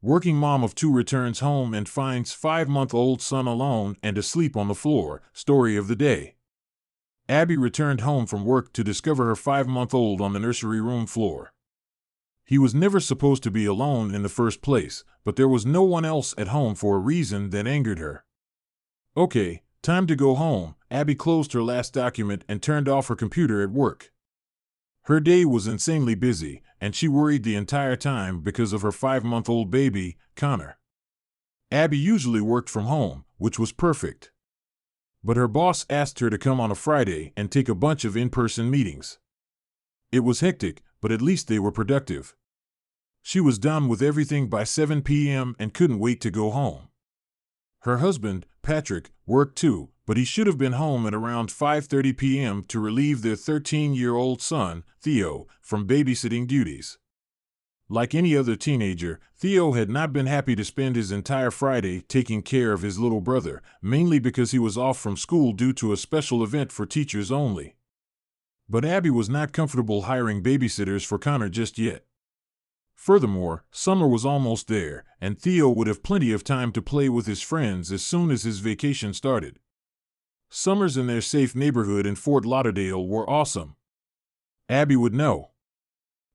Working mom of two returns home and finds 5-month-old son alone and asleep on the floor. Story of the day. Abby returned home from work to discover her 5-month-old on the nursery room floor. He was never supposed to be alone in the first place, but there was no one else at home for a reason that angered her. Okay, time to go home. Abby closed her last document and turned off her computer at work. Her day was insanely busy, and she worried the entire time because of her 5-month-old baby, Connor. Abby usually worked from home, which was perfect. But her boss asked her to come on a Friday and take a bunch of in-person meetings. It was hectic, but at least they were productive. She was done with everything by 7 p.m. and couldn't wait to go home. Her husband, Patrick, worked too, but he should have been home at around 5:30 p.m. to relieve their 13-year-old son, Theo, from babysitting duties. Like any other teenager, Theo had not been happy to spend his entire Friday taking care of his little brother, mainly because he was off from school due to a special event for teachers only. But Abby was not comfortable hiring babysitters for Connor just yet. Furthermore, summer was almost there, and Theo would have plenty of time to play with his friends as soon as his vacation started. Summers in their safe neighborhood in Fort Lauderdale were awesome. Abby would know.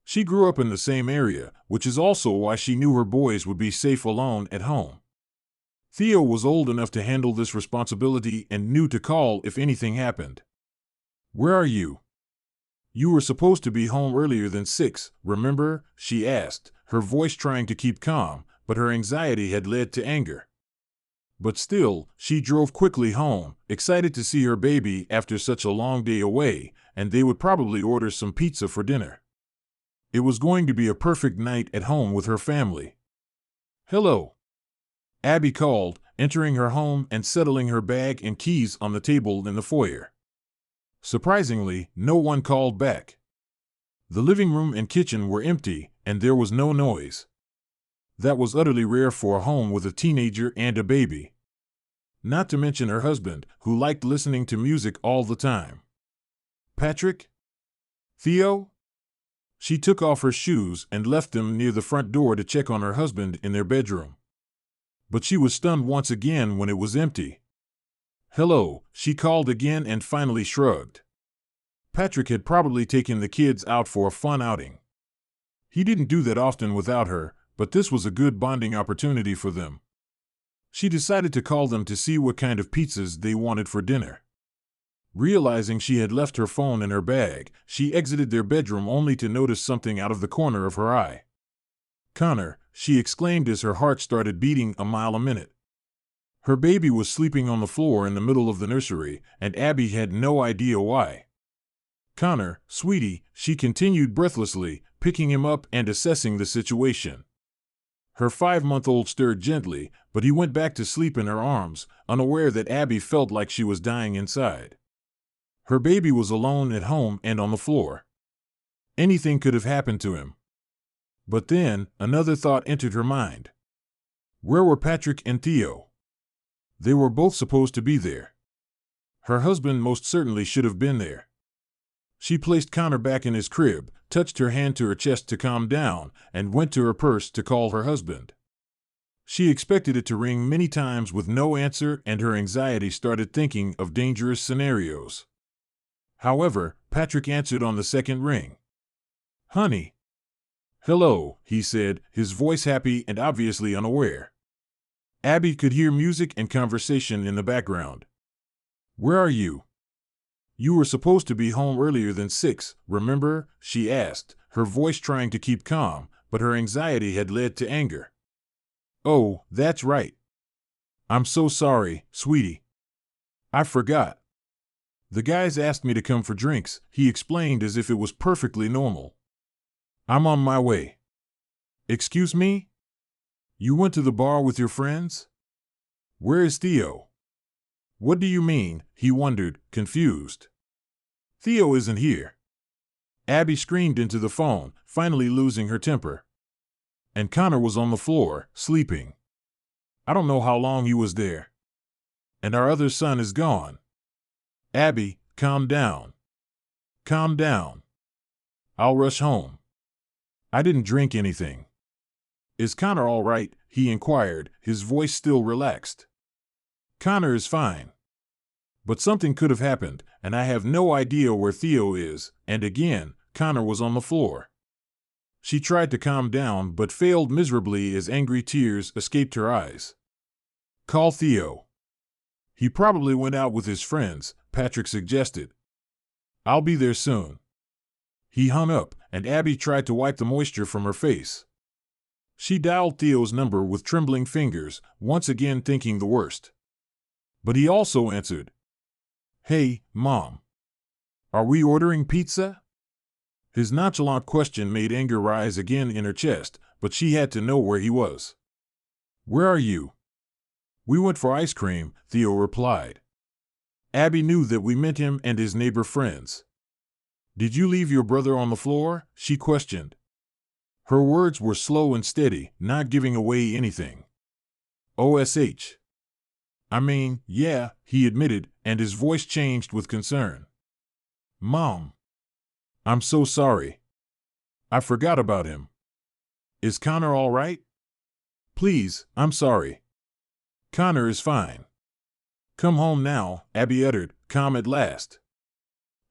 She grew up in the same area, which is also why she knew her boys would be safe alone at home. Theo was old enough to handle this responsibility and knew to call if anything happened. "Where are you? You were supposed to be home earlier than 6, remember?" she asked, her voice trying to keep calm, but her anxiety had led to anger. But still, she drove quickly home, excited to see her baby after such a long day away, and they would probably order some pizza for dinner. It was going to be a perfect night at home with her family. "Hello," Abby called, entering her home and settling her bag and keys on the table in the foyer. Surprisingly, no one called back. The living room and kitchen were empty, and there was no noise. That was utterly rare for a home with a teenager and a baby. Not to mention her husband, who liked listening to music all the time. "Patrick? Theo?" She took off her shoes and left them near the front door to check on her husband in their bedroom. But she was stunned once again when it was empty. "Hello," she called again and finally shrugged. Patrick had probably taken the kids out for a fun outing. He didn't do that often without her, but this was a good bonding opportunity for them. She decided to call them to see what kind of pizzas they wanted for dinner. Realizing she had left her phone in her bag, she exited their bedroom only to notice something out of the corner of her eye. "Connor," she exclaimed as her heart started beating a mile a minute. Her baby was sleeping on the floor in the middle of the nursery, and Abby had no idea why. "Connor, sweetie," she continued breathlessly, picking him up and assessing the situation. Her 5-month-old stirred gently, but he went back to sleep in her arms, unaware that Abby felt like she was dying inside. Her baby was alone at home and on the floor. Anything could have happened to him. But then, another thought entered her mind. Where were Patrick and Theo? They were both supposed to be there. Her husband most certainly should have been there. She placed Connor back in his crib, touched her hand to her chest to calm down, and went to her purse to call her husband. She expected it to ring many times with no answer, and her anxiety started thinking of dangerous scenarios. However, Patrick answered on the second ring. "Honey." "Hello," he said, his voice happy and obviously unaware. Abby could hear music and conversation in the background. "Where are you? You were supposed to be home earlier than 6, remember?" she asked, her voice trying to keep calm, but her anxiety had led to anger. "Oh, that's right. I'm so sorry, sweetie. I forgot. The guys asked me to come for drinks," he explained as if it was perfectly normal. "I'm on my way." "Excuse me? You went to the bar with your friends? Where is Theo?" "What do you mean?" he wondered, confused. "Theo isn't here." Abby screamed into the phone, finally losing her temper. "And Connor was on the floor, sleeping. I don't know how long he was there. And our other son is gone." "Abby, calm down. Calm down. I'll rush home. I didn't drink anything." "Is Connor all right?" he inquired, his voice still relaxed. Connor is fine. But something could have happened, and I have no idea where Theo is, and again, Connor was on the floor. She tried to calm down but failed miserably as angry tears escaped her eyes. Call Theo. He probably went out with his friends, Patrick suggested. I'll be there soon. He hung up, and Abby tried to wipe the moisture from her face. She dialed Theo's number with trembling fingers, once again thinking the worst. But he also answered. Hey, Mom. Are we ordering pizza? His nonchalant question made anger rise again in her chest, but she had to know where he was. Where are you? We went for ice cream, Theo replied. Abby knew that we meant him and his neighbor friends. Did you leave your brother on the floor? She questioned. Her words were slow and steady, not giving away anything. OSH. I mean, yeah, he admitted, and his voice changed with concern. Mom. I'm so sorry. I forgot about him. Is Connor all right? Please, I'm sorry. Connor is fine. Come home now, Abby uttered, calm at last.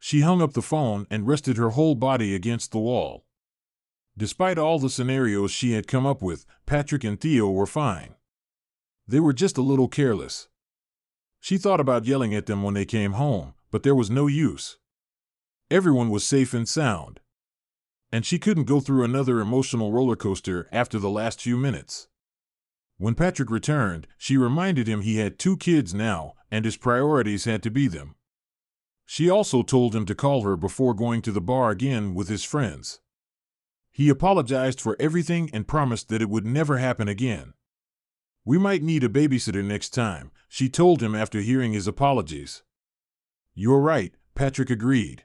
She hung up the phone and rested her whole body against the wall. Despite all the scenarios she had come up with, Patrick and Theo were fine. They were just a little careless. She thought about yelling at them when they came home, but there was no use. Everyone was safe and sound. And she couldn't go through another emotional roller coaster after the last few minutes. When Patrick returned, she reminded him he had 2 kids now, and his priorities had to be them. She also told him to call her before going to the bar again with his friends. He apologized for everything and promised that it would never happen again. We might need a babysitter next time, she told him after hearing his apologies. You're right, Patrick agreed.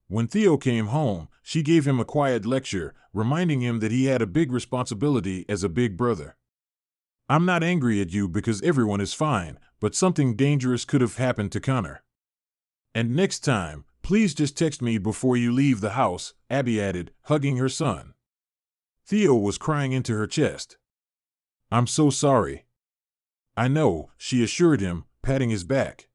When Theo came home, she gave him a quiet lecture, reminding him that he had a big responsibility as a big brother. I'm not angry at you because everyone is fine, but something dangerous could have happened to Connor. And next time, please just text me before you leave the house, Abby added, hugging her son. Theo was crying into her chest. I'm so sorry. I know, she assured him, patting his back.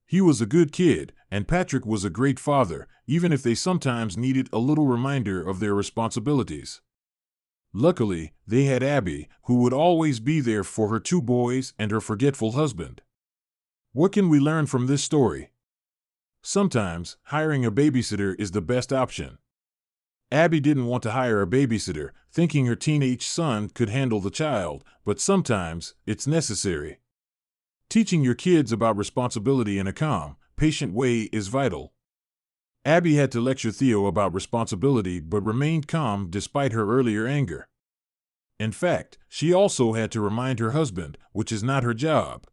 He was a good kid, and Patrick was a great father, even if they sometimes needed a little reminder of their responsibilities. Luckily, they had Abby, who would always be there for her 2 boys and her forgetful husband. What can we learn from this story? Sometimes, hiring a babysitter is the best option. Abby didn't want to hire a babysitter, thinking her teenage son could handle the child, but sometimes, it's necessary. Teaching your kids about responsibility in a calm, patient way is vital. Abby had to lecture Theo about responsibility but remained calm despite her earlier anger. In fact, she also had to remind her husband, which is not her job.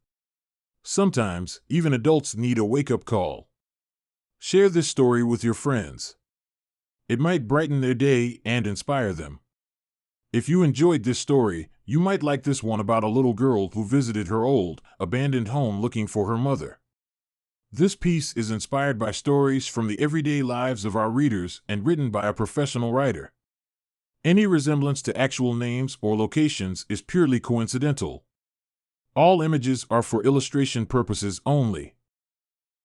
Sometimes, even adults need a wake-up call. Share this story with your friends. It might brighten their day and inspire them. If you enjoyed this story, you might like this one about a little girl who visited her old, abandoned home looking for her mother. This piece is inspired by stories from the everyday lives of our readers and written by a professional writer. Any resemblance to actual names or locations is purely coincidental. All images are for illustration purposes only.